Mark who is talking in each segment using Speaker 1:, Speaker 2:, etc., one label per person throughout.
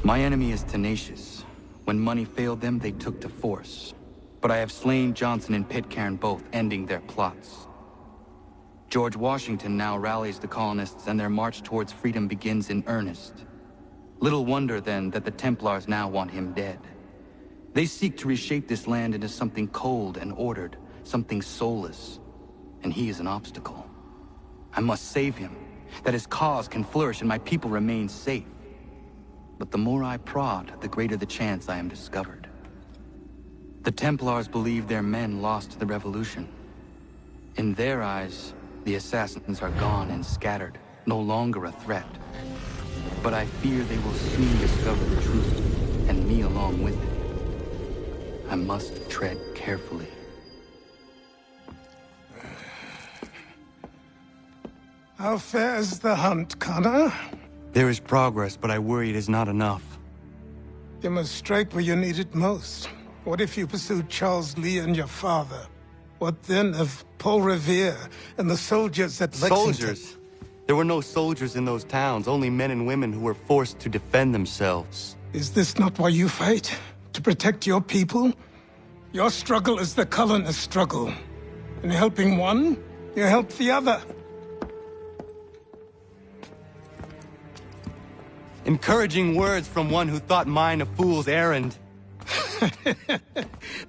Speaker 1: My enemy is tenacious. When money failed them, they took to force. But I have slain Johnson and Pitcairn both, ending their plots. George Washington now rallies the colonists, and their march towards freedom begins in earnest. Little wonder, then, that the Templars now want him dead. They seek to reshape this land into something cold and ordered, something soulless. And he is an obstacle. I must save him, that his cause can flourish and my people remain safe. But the more I prod, the greater the chance I am discovered. The Templars believe their men lost the revolution. In their eyes, the assassins are gone and scattered, no longer a threat. But I fear they will soon discover the truth, and me along with it. I must tread carefully.
Speaker 2: How fares the hunt, Connor?
Speaker 1: There is progress, but I worry it is not enough.
Speaker 2: You must strike where you need it most. What if you pursued Charles Lee and your father? What then of Paul Revere and the soldiers at Lexington?
Speaker 1: Soldiers? There were no soldiers in those towns, only men and women who were forced to defend themselves.
Speaker 2: Is this not why you fight? To protect your people? Your struggle is the colonist struggle. In helping one, you help the other.
Speaker 1: Encouraging words from one who thought mine a fool's errand.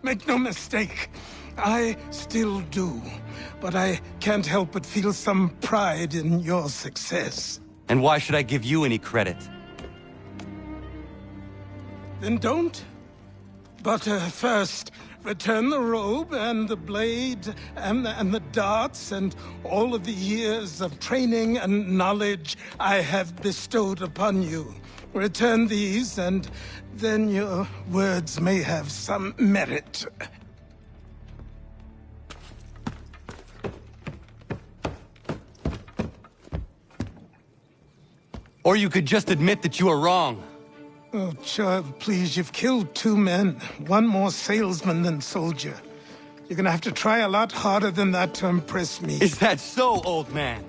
Speaker 2: Make no mistake, I still do. But I can't help but feel some pride in your success.
Speaker 1: And why should I give you any credit?
Speaker 2: Then don't. But first, return the robe and the blade and the darts and all of the years of training and knowledge I have bestowed upon you. Return these, and then your words may have some merit.
Speaker 1: Or you could just admit that you are wrong.
Speaker 2: Oh, child, please, you've killed 2 men. One more salesman than soldier. You're gonna have to try a lot harder than that to impress me.
Speaker 1: Is that so, old man?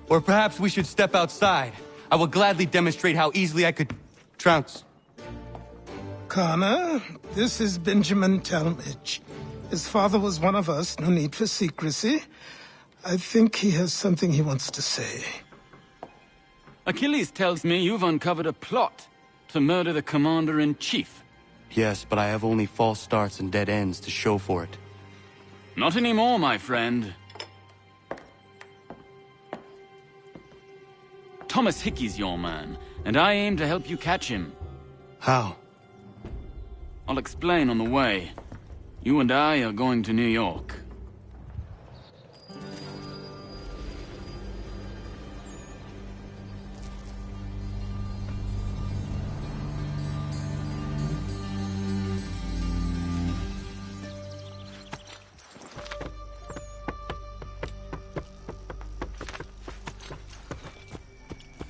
Speaker 1: Or perhaps we should step outside. I will gladly demonstrate how easily I could trounce.
Speaker 2: Connor, this is Benjamin Talmadge. His father was one of us, no need for secrecy. I think he has something he wants to say.
Speaker 3: Achilles tells me you've uncovered a plot to murder the Commander-in-Chief.
Speaker 1: Yes, but I have only false starts and dead ends to show for it.
Speaker 3: Not anymore, my friend. Thomas Hickey's your man, and I aim to help you catch him.
Speaker 1: How?
Speaker 3: I'll explain on the way. You and I are going to New York.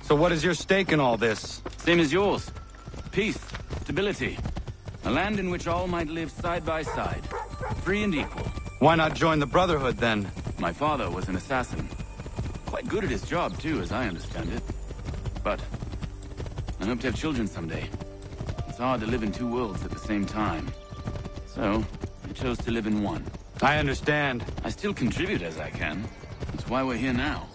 Speaker 1: So what is your stake in all this?
Speaker 3: Same as yours. Peace, stability. A land in which all might live side by side. Free and equal.
Speaker 1: Why not join the Brotherhood, then?
Speaker 3: My father was an assassin. Quite good at his job, too, as I understand it. But I hope to have children someday. It's hard to live in 2 worlds at the same time. So, I chose to live in one.
Speaker 1: I understand.
Speaker 3: I still contribute as I can. That's why we're here now.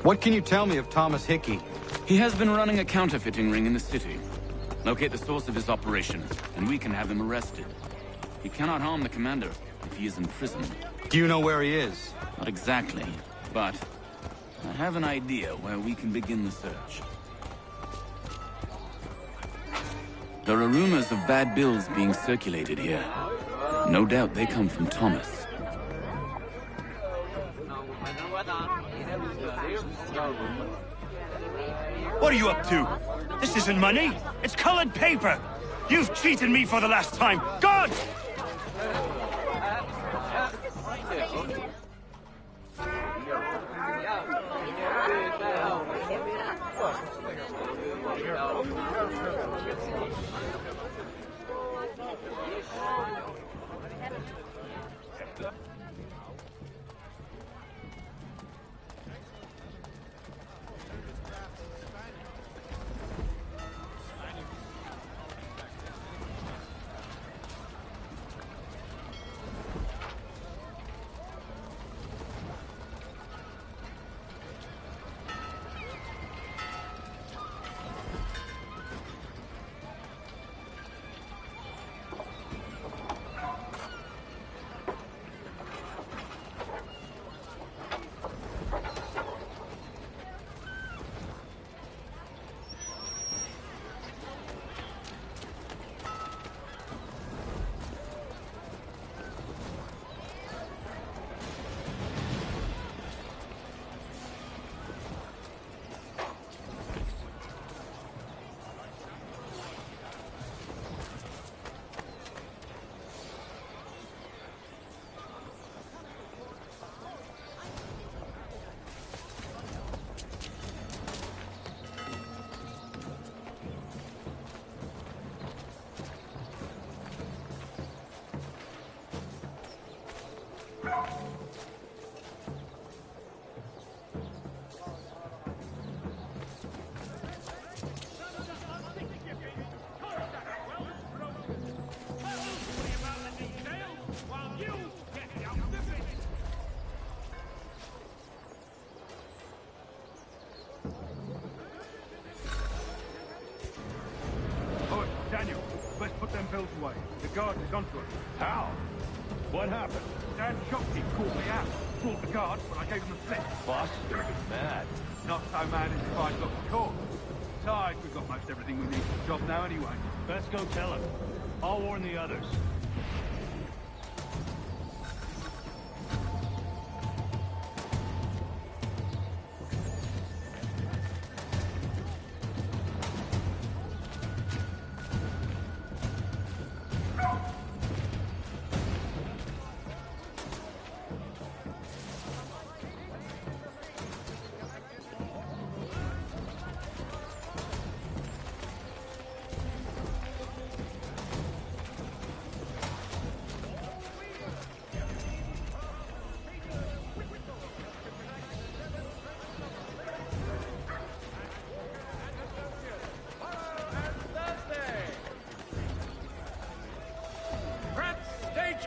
Speaker 1: What can you tell me of Thomas Hickey?
Speaker 3: He has been running a counterfeiting ring in the city. Locate the source of his operation, and we can have him arrested. He cannot harm the commander if he is in prison.
Speaker 1: Do you know where he is?
Speaker 3: Not exactly, but I have an idea where we can begin the search. There are rumors of bad bills being circulated here. No doubt they come from Thomas.
Speaker 4: What are you up to? This isn't money. It's colored paper. You've cheated me for the last time! God!
Speaker 5: Daniel, let's put them bills away. The guard is onto us. How? What happened? Dan Shopkeep called me out. Brought the guards, but I gave him the slip.
Speaker 6: Boss is gonna be mad.
Speaker 5: Not so mad as if I'd got caught. Besides, we've got most everything we need for the job now anyway.
Speaker 6: Best go tell him. I'll warn the others.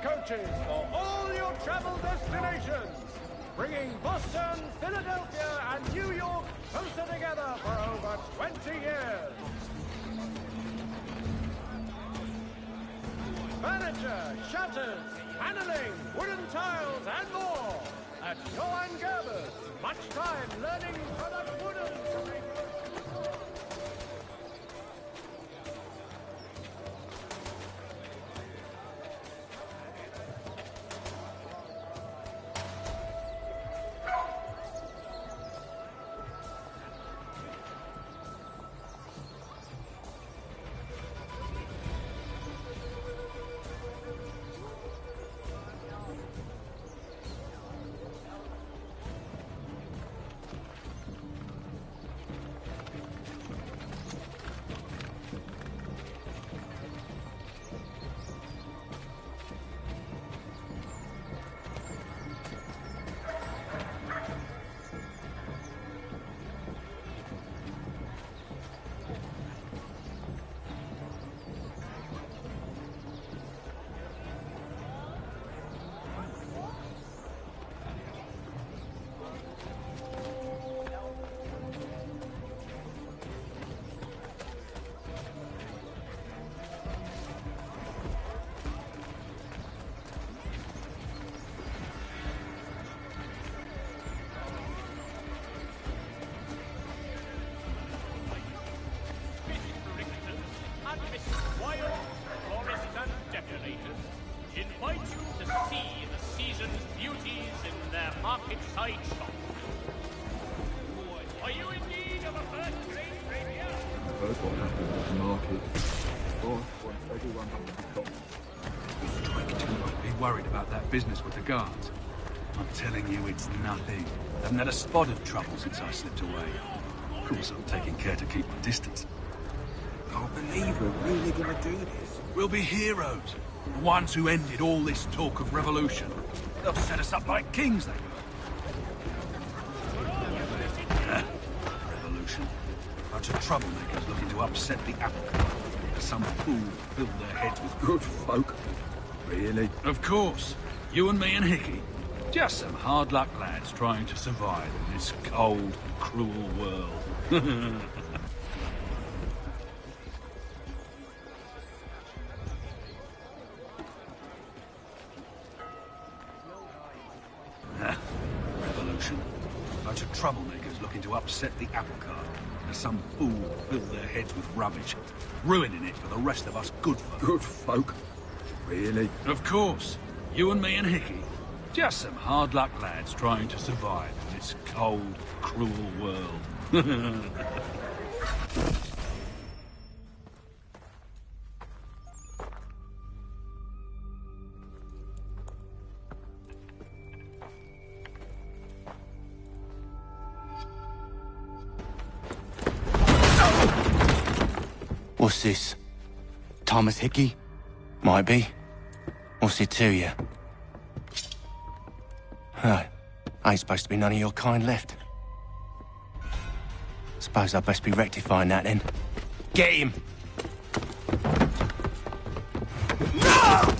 Speaker 7: Coaches for all your travel destinations, bringing Boston, Philadelphia, and New York closer together for over 20 years. Furniture, shutters, paneling, wooden tiles, and more at Johann Gerber's. Much time learning product wooden to make.
Speaker 8: Invite you to see the season's beauties in their market-side shop. Are you in need of a first-rate rapier?
Speaker 9: What happened at the market?
Speaker 5: Strike two might be worried about that business with the guards. I'm telling you, it's nothing. Haven't had a spot of trouble since I slipped away. Of course, I'm taking care to keep my distance. Can't believe we're really gonna do this. We'll be heroes. The ones who ended all this talk of revolution. They'll set us up like kings, they will. Revolution. Bunch of troublemakers looking to upset the apple cart. Some fool filled their heads with good folk. Really? Of course. You and me and Hickey. Just some hard luck lads trying to survive in this cold, cruel world. Revolution. Bunch of troublemakers looking to upset the apple cart. Some fool filled their heads with rubbish, ruining it for the rest of us good folk. Good folk? Really? Of course. You and me and Hickey. Just some hard luck lads trying to survive in this cold, cruel world.
Speaker 1: What's this? Thomas Hickey? Might be. What's it to you? Ain't supposed to be none of your kind left. Suppose I'd best be rectifying that then. Get him! No!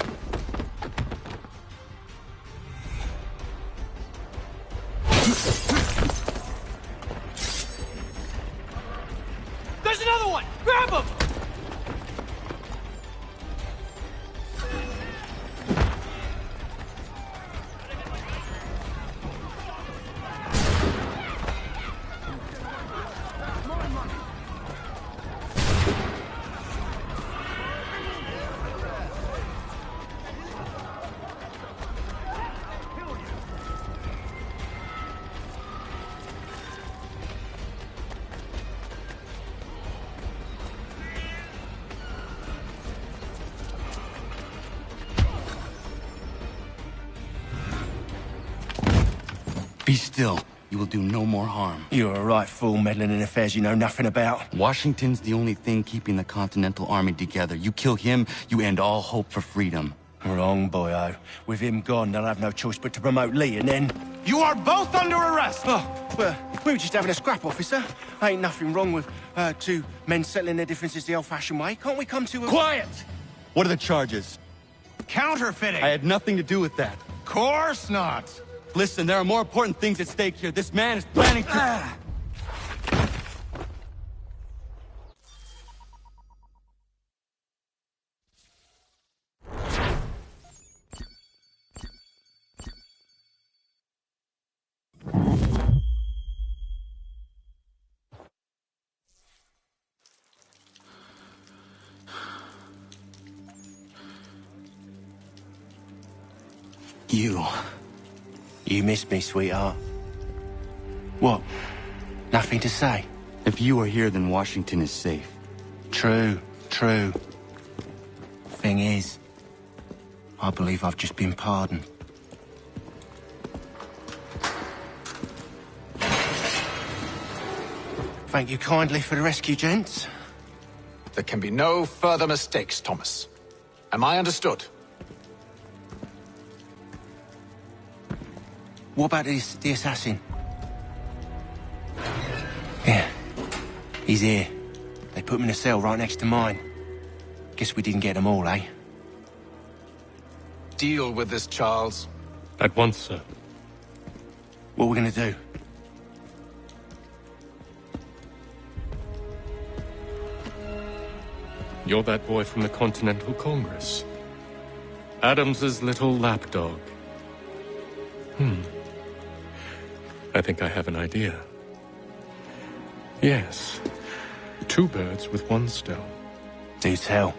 Speaker 8: There's another one! Grab him!
Speaker 1: Be still. You will do no more harm.
Speaker 9: You're a right fool meddling in affairs you know nothing about.
Speaker 1: Washington's the only thing keeping the Continental Army together. You kill him, you end all hope for freedom.
Speaker 9: Wrong, boyo. With him gone, they'll have no choice but to promote Lee, and then...
Speaker 1: You are both under arrest!
Speaker 9: Oh, well, we were just having a scrap, officer. Ain't nothing wrong with two men settling their differences the old-fashioned way. Can't we come to a...
Speaker 1: Quiet! What are the charges?
Speaker 10: Counterfeiting!
Speaker 1: I had nothing to do with that.
Speaker 10: Course not!
Speaker 1: Listen, there are more important things at stake here. This man is planning to...
Speaker 9: You missed me, sweetheart. What? Nothing to say?
Speaker 1: If you are here, then Washington is safe.
Speaker 9: True. Thing is, I believe I've just been pardoned. Thank you kindly for the rescue, gents.
Speaker 10: There can be no further mistakes, Thomas. Am I understood?
Speaker 9: What about the assassin? Yeah, he's here. They put him in a cell right next to mine. Guess we didn't get them all, eh?
Speaker 10: Deal with this, Charles.
Speaker 11: At once, sir.
Speaker 9: What are we gonna do?
Speaker 11: You're that boy from the Continental Congress. Adams's little lapdog. I think I have an idea. Yes. 2 birds with 1 stone.
Speaker 9: Do tell.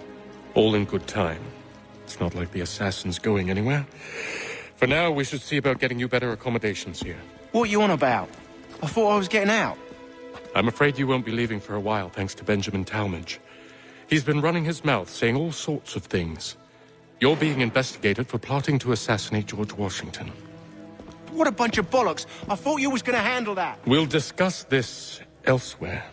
Speaker 11: All in good time. It's not like the assassin's going anywhere. For now, we should see about getting you better accommodations here.
Speaker 9: What are you on about? I thought I was getting out.
Speaker 11: I'm afraid you won't be leaving for a while, thanks to Benjamin Talmadge. He's been running his mouth, saying all sorts of things. You're being investigated for plotting to assassinate George Washington.
Speaker 9: What a bunch of bollocks. I thought you was gonna handle that.
Speaker 11: We'll discuss this elsewhere.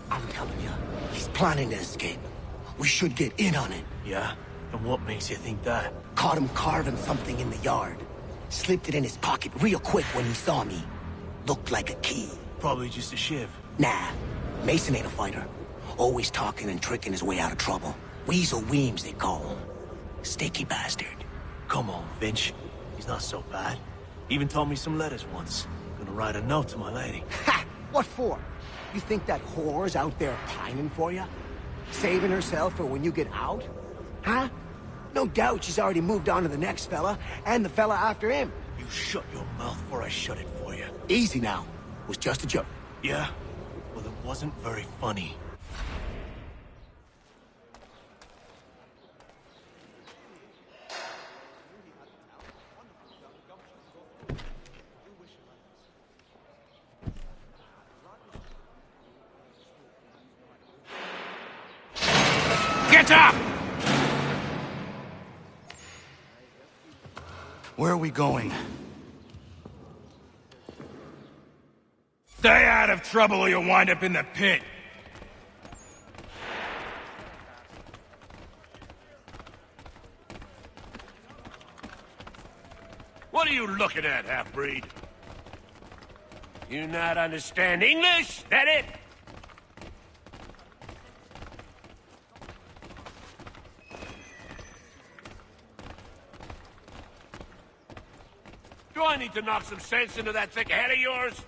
Speaker 12: I'm telling you, he's planning to escape. We should get in on it.
Speaker 13: Yeah? And what makes you think that?
Speaker 12: Caught him carving something in the yard. Slipped it in his pocket real quick when he saw me. Looked like a key.
Speaker 13: Probably just a shiv.
Speaker 12: Nah, Mason ain't a fighter. Always talking and tricking his way out of trouble. Weasel Weems, they call him. Sticky bastard.
Speaker 13: Come on, Finch. He's not so bad. Even taught me some letters once. Gonna write a note to my lady.
Speaker 12: Ha! What for? You think that whore's out there pining for you? Saving herself for when you get out? Huh? No doubt she's already moved on to the next fella, and the fella after him.
Speaker 13: You shut your mouth before I shut it for you.
Speaker 12: Easy now. It was just a joke.
Speaker 13: Yeah? Well, it wasn't very funny.
Speaker 4: Get up!
Speaker 1: Where are we going?
Speaker 4: Stay out of trouble or you'll wind up in the pit. What are you looking at, half-breed? You not understand English? That it? Do I need to knock some sense into that thick head of yours?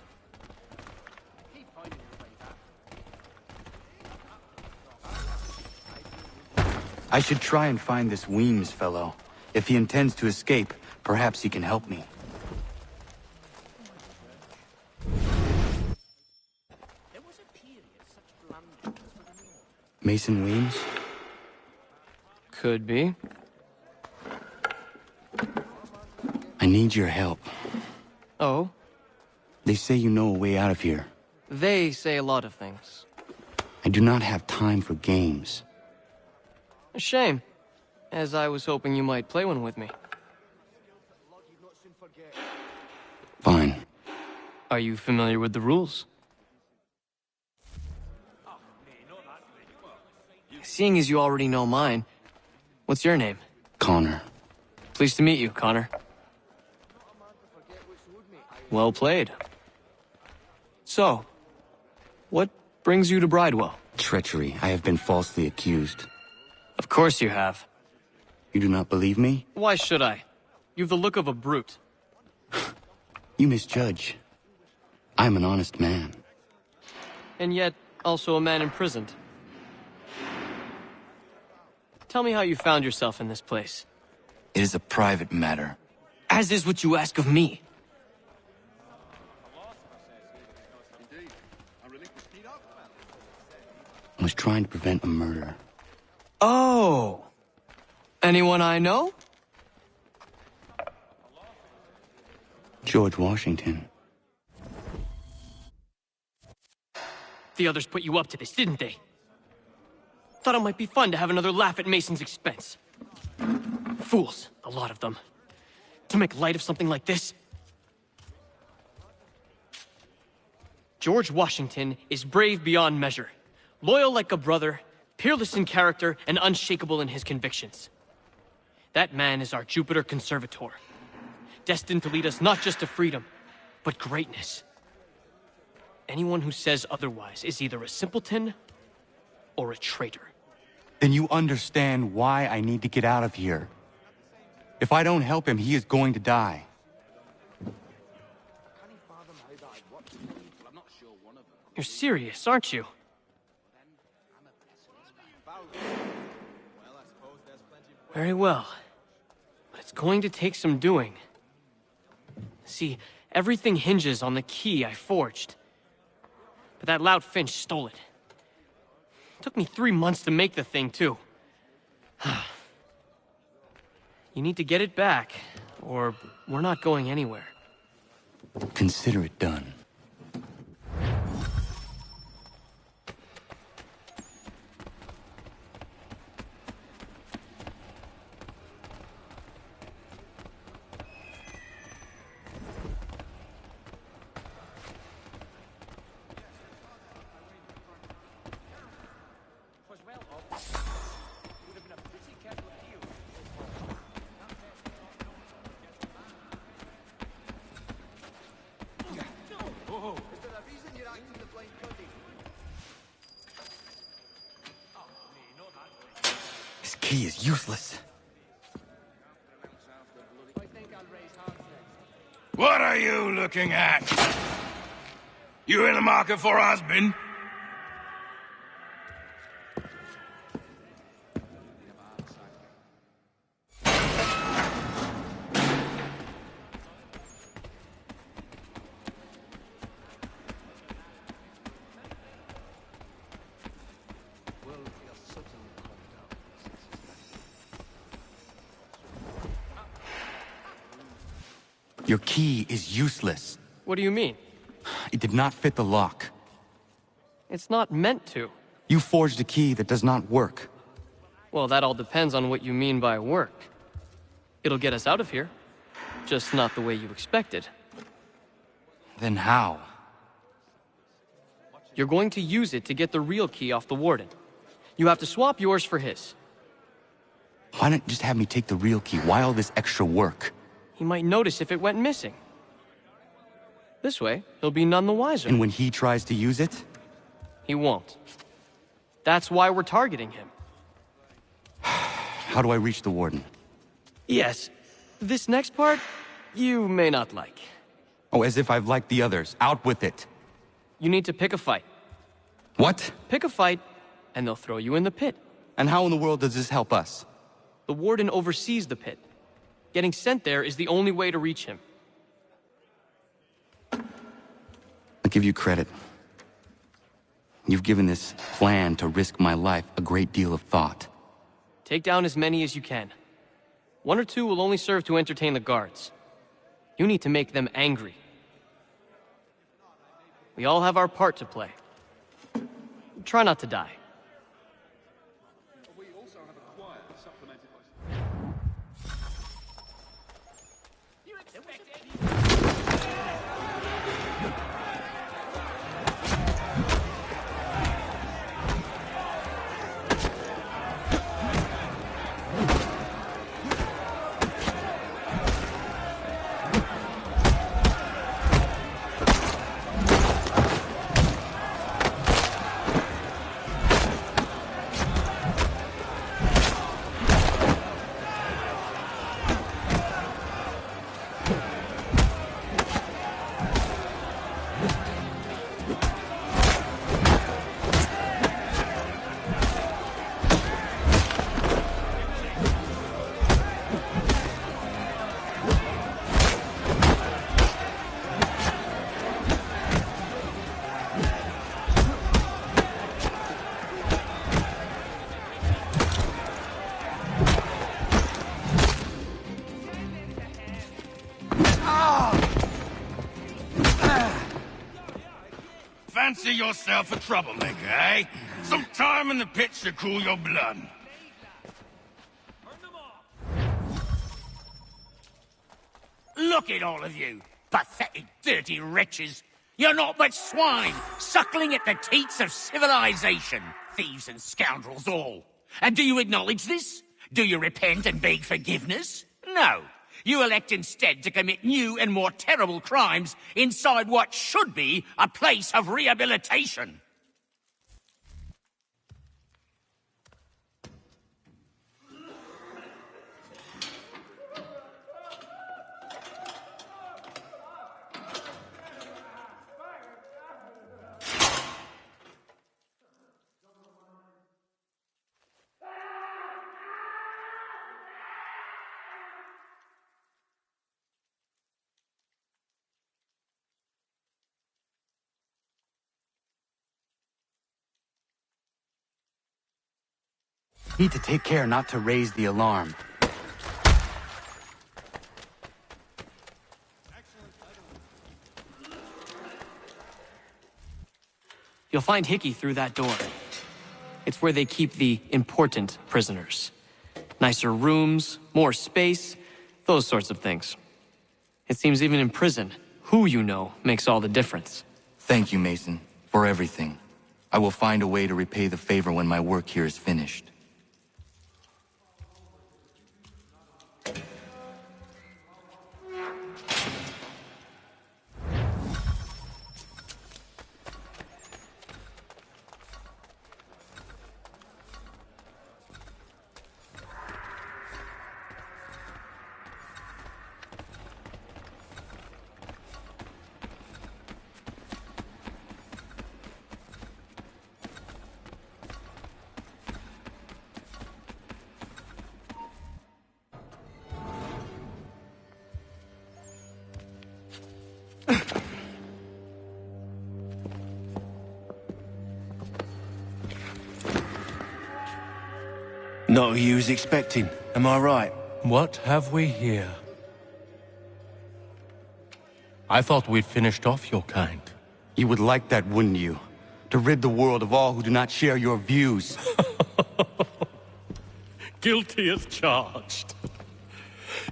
Speaker 1: I should try and find this Weems fellow. If he intends to escape, perhaps he can help me. Mason Weems?
Speaker 14: Could be.
Speaker 1: I need your help.
Speaker 14: Oh?
Speaker 1: They say you know a way out of here.
Speaker 14: They say a lot of things.
Speaker 1: I do not have time for games.
Speaker 14: A shame, as I was hoping you might play one with me.
Speaker 1: Fine.
Speaker 14: Are you familiar with the rules? Seeing as you already know mine, what's your name?
Speaker 1: Connor.
Speaker 14: Pleased to meet you, Connor. Well played. So, what brings you to Bridewell?
Speaker 1: Treachery. I have been falsely accused.
Speaker 14: Of course you have.
Speaker 1: You do not believe me?
Speaker 14: Why should I? You've the look of a brute.
Speaker 1: You misjudge. I'm an honest man.
Speaker 14: And yet, also a man imprisoned. Tell me how you found yourself in this place.
Speaker 1: It is a private matter.
Speaker 14: As is what you ask of me.
Speaker 1: I was trying to prevent a murder.
Speaker 14: Oh! Anyone I know?
Speaker 1: George Washington.
Speaker 14: The others put you up to this, didn't they? Thought it might be fun to have another laugh at Mason's expense. Fools, a lot of them. To make light of something like this. George Washington is brave beyond measure, loyal like a brother, peerless in character, and unshakable in his convictions. That man is our Jupiter Conservator, destined to lead us not just to freedom, but greatness. Anyone who says otherwise is either a simpleton or a traitor.
Speaker 1: Then you understand why I need to get out of here. If I don't help him, he is going to die.
Speaker 14: You're serious, aren't you? Very well. But it's going to take some doing. See, everything hinges on the key I forged. But that loud Finch stole it. Took me 3 months to make the thing, too. You need to get it back, or we're not going anywhere.
Speaker 1: Consider it done. This key is useless.
Speaker 4: What are you looking at? You in the market for a husband?
Speaker 1: Your key is useless.
Speaker 14: What do you mean?
Speaker 1: It did not fit the lock.
Speaker 14: It's not meant to.
Speaker 1: You forged a key that does not work.
Speaker 14: Well, that all depends on what you mean by work. It'll get us out of here. Just not the way you expected.
Speaker 1: Then how?
Speaker 14: You're going to use it to get the real key off the Warden. You have to swap yours for his.
Speaker 1: Why not just have me take the real key? Why all this extra work?
Speaker 14: He might notice if it went missing. This way, he'll be none the wiser.
Speaker 1: And when he tries to use it?
Speaker 14: He won't. That's why we're targeting him.
Speaker 1: How do I reach the Warden?
Speaker 14: Yes. This next part, you may not like.
Speaker 1: Oh, as if I've liked the others. Out with it.
Speaker 14: You need to pick a fight.
Speaker 1: What?
Speaker 14: Pick a fight, and they'll throw you in the pit.
Speaker 1: And how in the world does this help us?
Speaker 14: The Warden oversees the pit. Getting sent there is the only way to reach him.
Speaker 1: I'll give you credit. You've given this plan to risk my life a great deal of thought.
Speaker 14: Take down as many as you can. 1 or 2 will only serve to entertain the guards. You need to make them angry. We all have our part to play. Try not to die.
Speaker 4: Fancy yourself a troublemaker, eh? Some time in the pits to cool your blood.
Speaker 15: Look at all of you, pathetic, dirty wretches. You're not but swine, suckling at the teats of civilization. Thieves and scoundrels all. And do you acknowledge this? Do you repent and beg forgiveness? No. You elect instead to commit new and more terrible crimes inside what should be a place of rehabilitation.
Speaker 1: Need to take care not to raise the alarm.
Speaker 14: You'll find Hickey through that door. It's where they keep the important prisoners. Nicer rooms, more space, those sorts of things. It seems even in prison, who you know makes all the difference.
Speaker 1: Thank you, Mason, for everything. I will find a way to repay the favor when my work here is finished.
Speaker 9: Not who you was expecting, am I right?
Speaker 16: What have we here? I thought we'd finished off your kind.
Speaker 1: You would like that, wouldn't you? To rid the world of all who do not share your views.
Speaker 11: Guilty as charged.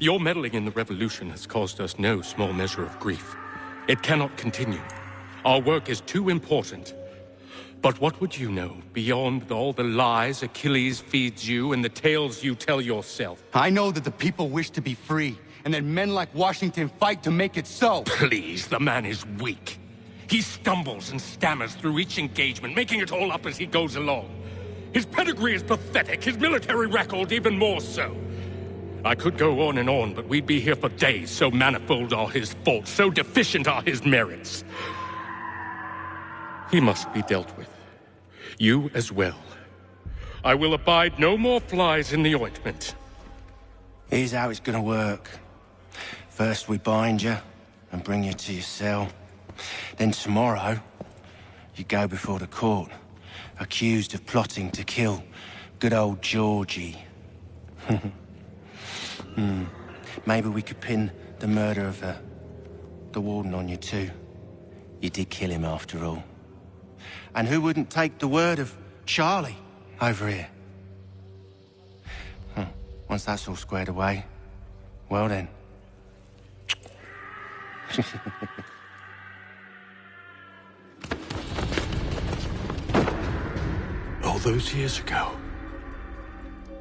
Speaker 11: Your meddling in the revolution has caused us no small measure of grief. It cannot continue. Our work is too important. But what would you know beyond all the lies Achilles feeds you and the tales you tell yourself?
Speaker 1: I know that the people wish to be free, and that men like Washington fight to make it so.
Speaker 11: Please, the man is weak. He stumbles and stammers through each engagement, making it all up as he goes along. His pedigree is pathetic, his military record even more so. I could go on and on, but we'd be here for days, so manifold are his faults, so deficient are his merits. He must be dealt with. You as well. I will abide no more flies in the ointment.
Speaker 9: Here's how it's gonna work. First we bind you and bring you to your cell. Then tomorrow, you go before the court, accused of plotting to kill good old Georgie. Maybe we could pin the murder of the warden on you too. You did kill him after all. And who wouldn't take the word of Charlie over here? Once that's all squared away, well then.
Speaker 11: All those years ago,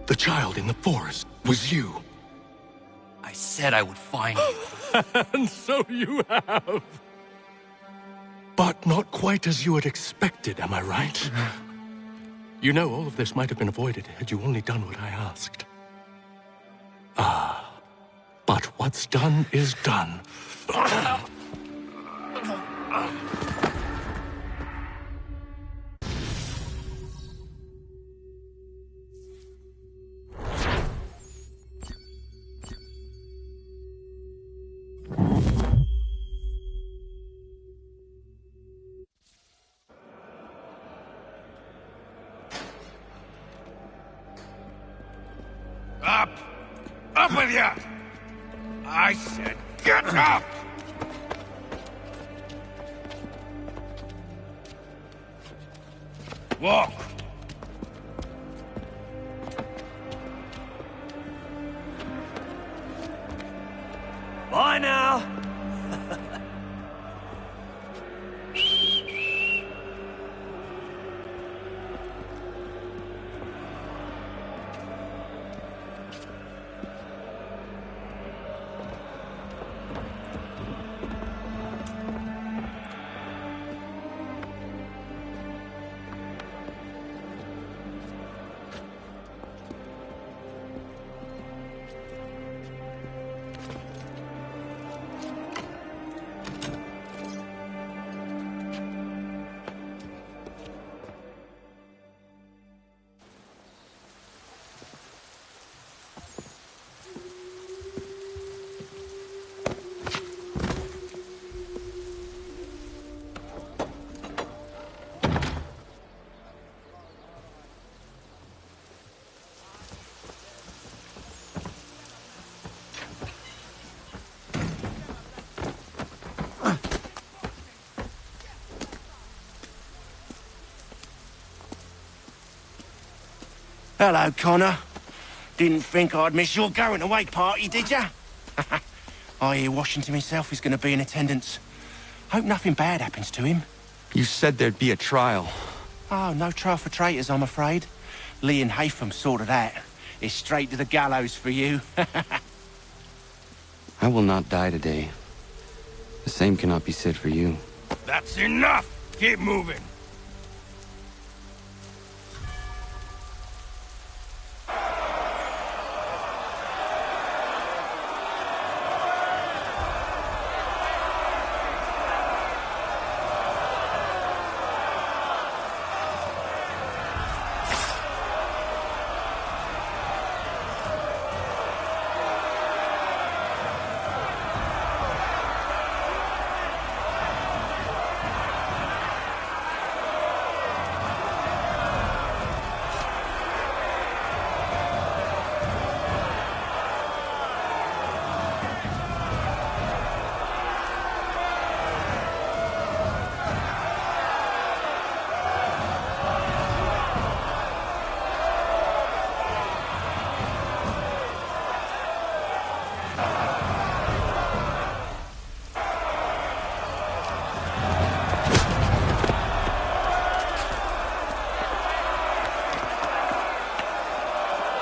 Speaker 11: the child in the forest was you.
Speaker 1: I said I would find you.
Speaker 11: And so you have. But not quite as you had expected, am I right? You know, all of this might have been avoided had you only done what I asked. But what's done is done.
Speaker 4: Up! Up with you! I said get up! Walk!
Speaker 13: Bye now!
Speaker 9: Hello, Connor. Didn't think I'd miss your going away party, did ya? I hear Washington himself is going to be in attendance. Hope nothing bad happens to him.
Speaker 1: You said there'd be a trial.
Speaker 9: Oh, no trial for traitors, I'm afraid. Lee and Haytham sorted that. It's straight to the gallows for you.
Speaker 1: I will not die today. The same cannot be said for you.
Speaker 4: That's enough! Keep moving!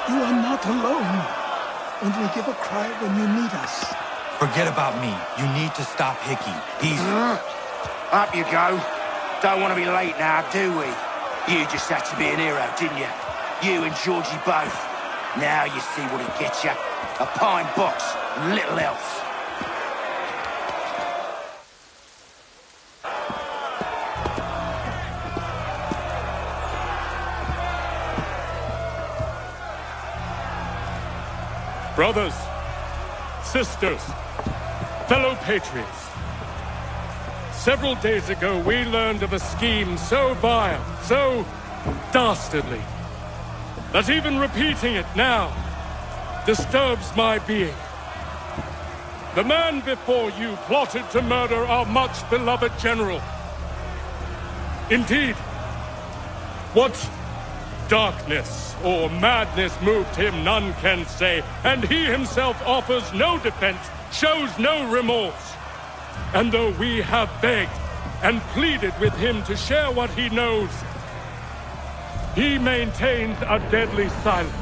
Speaker 2: You are not alone. Only give a cry when you need us.
Speaker 1: Forget about me. You need to stop Hickey. He's...
Speaker 9: Up you go. Don't want to be late now, do we? You just had to be an hero, didn't you? You and Georgie both. Now you see what it gets you. A pine box, little else.
Speaker 11: Brothers, sisters, fellow patriots. Several days ago, we learned of a scheme so vile, so dastardly, that even repeating it now disturbs my being. The man before you plotted to murder our much-beloved general. Indeed, what darkness or madness moved him, none can say, and he himself offers no defense, shows no remorse. And though we have begged and pleaded with him to share what he knows, he maintains a deadly silence.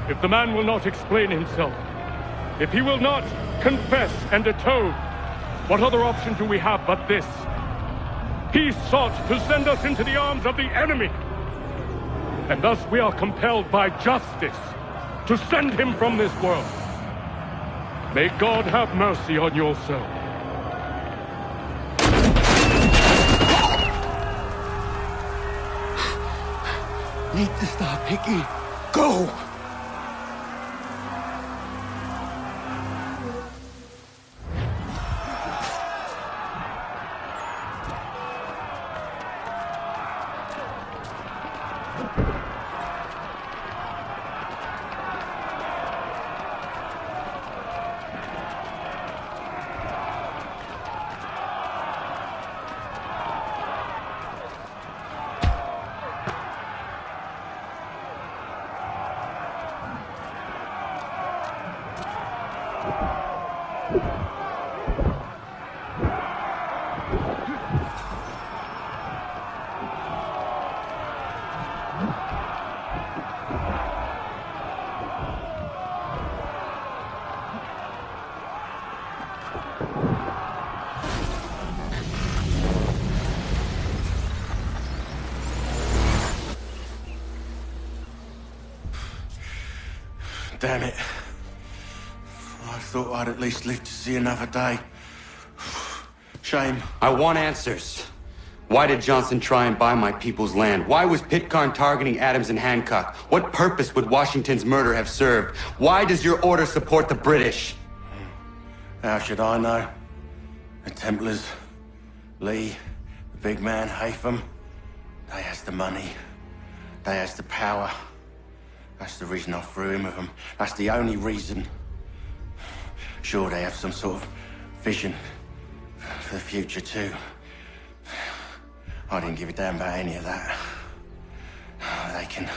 Speaker 11: If the man will not explain himself, if he will not confess and atone, what other option do we have but this? He sought to send us into the arms of the enemy. And thus we are compelled by justice to send him from this world. May God have mercy on your soul.
Speaker 2: Need to stop, Hickey. Go!
Speaker 9: Damn it. I thought I'd at least live to see another day. Shame.
Speaker 1: I want answers. Why did Johnson try and buy my people's land? Why was Pitcairn targeting Adams and Hancock? What purpose would Washington's murder have served? Why does your order support the British?
Speaker 9: How should I know? The Templars, Lee, the big man, Haytham, they has the money. They has the power. That's the reason I threw in with them. That's the only reason. Sure, they have some sort of vision for the future, too. I didn't give a damn about any of that. They can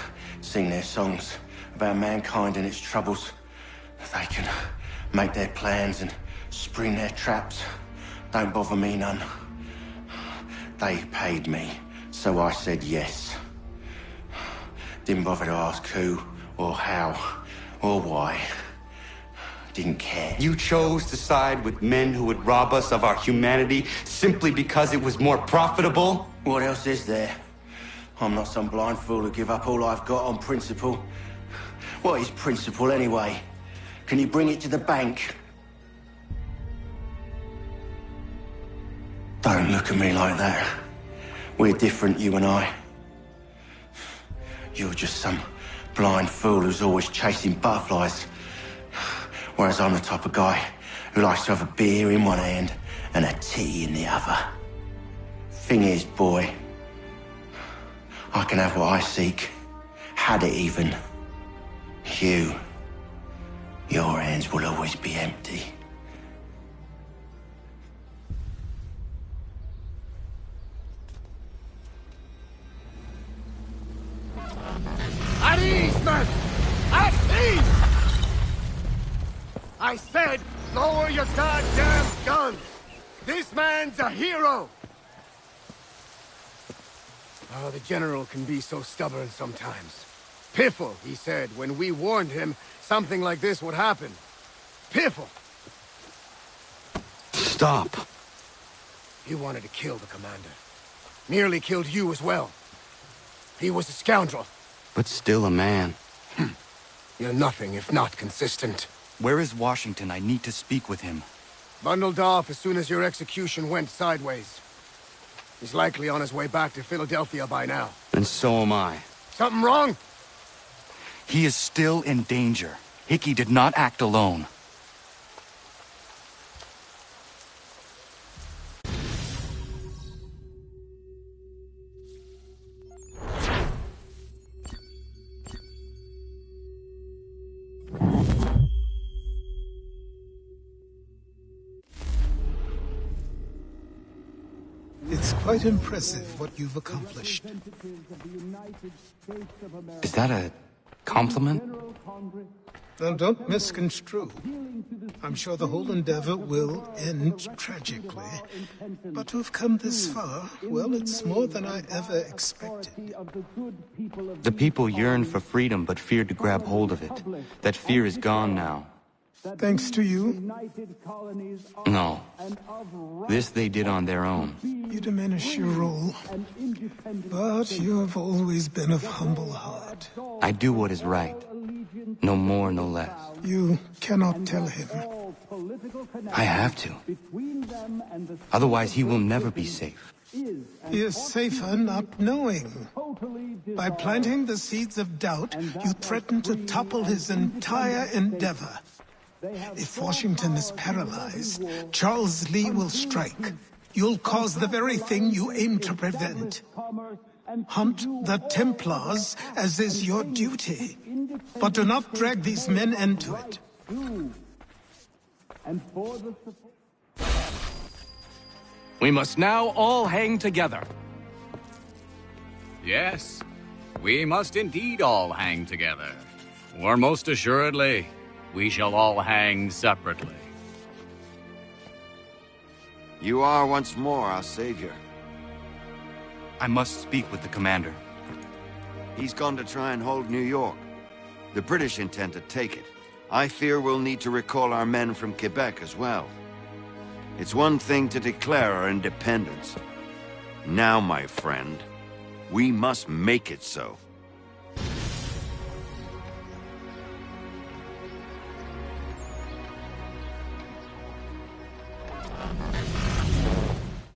Speaker 9: sing their songs about mankind and its troubles. They can make their plans and spring their traps. Don't bother me none. They paid me, so I said yes. Didn't bother to ask who, or how, or why. Didn't care.
Speaker 1: You chose to side with men who would rob us of our humanity simply because it was more profitable?
Speaker 9: What else is there? I'm not some blind fool who give up all I've got on principle. What is principle anyway? Can you bring it to the bank? Don't look at me like that. We're different, you and I. You're just some blind fool who's always chasing butterflies. Whereas I'm the type of guy who likes to have a beer in one hand and a tea in the other. Thing is, boy, I can have what I seek. Had it even. Your hands will always be empty.
Speaker 12: At ease, men! At ease! I said, lower your goddamn guns! This man's a hero! Oh, the General can be so stubborn sometimes. Piffle, he said, when we warned him something like this would happen. Piffle!
Speaker 1: Stop.
Speaker 12: He wanted to kill the commander. Nearly killed you as well. He was a scoundrel.
Speaker 1: But still a man.
Speaker 12: You're nothing if not consistent.
Speaker 1: Where is Washington? I need to speak with him.
Speaker 12: Bundled off as soon as your execution went sideways. He's likely on his way back to Philadelphia by now.
Speaker 1: And so am I.
Speaker 12: Something wrong?
Speaker 1: He is still in danger. Hickey did not act alone.
Speaker 2: It's quite impressive what you've accomplished.
Speaker 1: Is that a compliment?
Speaker 2: Now, don't misconstrue. I'm sure the whole endeavor will end tragically. But to have come this far, well, it's more than I ever expected.
Speaker 1: The people yearn for freedom but feared to grab hold of it. That fear is gone now.
Speaker 2: Thanks to you?
Speaker 1: No. This they did on their own.
Speaker 2: You diminish your role. But you have always been of humble heart.
Speaker 1: I do what is right. No more, no less.
Speaker 2: You cannot tell him.
Speaker 1: I have to. Otherwise, he will never be safe.
Speaker 2: He is safer not knowing. By planting the seeds of doubt, you threaten to topple his entire endeavor. If Washington is paralyzed, Charles Lee will strike. You'll cause the very thing you aim to prevent. Hunt the Templars, as is your duty. But do not drag these men into it.
Speaker 17: We must now all hang together.
Speaker 18: Yes, we must indeed all hang together. Or most assuredly, we shall all hang separately.
Speaker 19: You are once more our savior.
Speaker 1: I must speak with the commander.
Speaker 19: He's gone to try and hold New York. The British intend to take it. I fear we'll need to recall our men from Quebec as well. It's one thing to declare our independence. Now, my friend, we must make it so.